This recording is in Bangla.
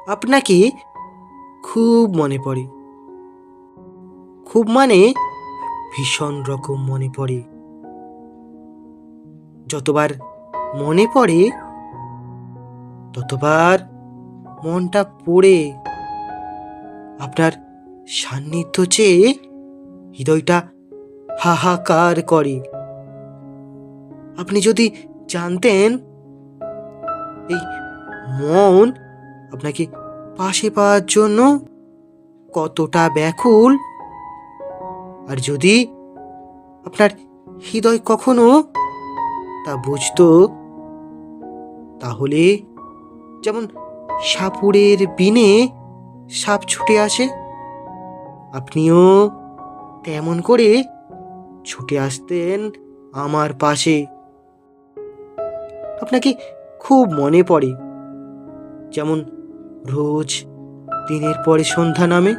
আপনাকে খুব মনে পড়ে। খুব মানে ভীষণ রকম মনে পড়ে। যতবার মনে পড়ে ততবার মনটা পড়ে আপনার সান্নিধ্য চেয়ে হৃদয়টা হাহাকার করে। আপনি যদি জানতেন এই মন আপনাকে পাশে পাওয়ার জন্য কতটা ব্যাকুল, আর যদি আপনার হৃদয় কখনো তা বুঝতো, তাহলে যেমন সাপুড়ের বিনে সাপ ছুটে আসে, আপনিও তেমন করে ছুটে আসতেন আমার পাশে। আপনাকে খুব মনে পড়ে, যেমন রোজ দিনের পরে সন্ধ্যা নামে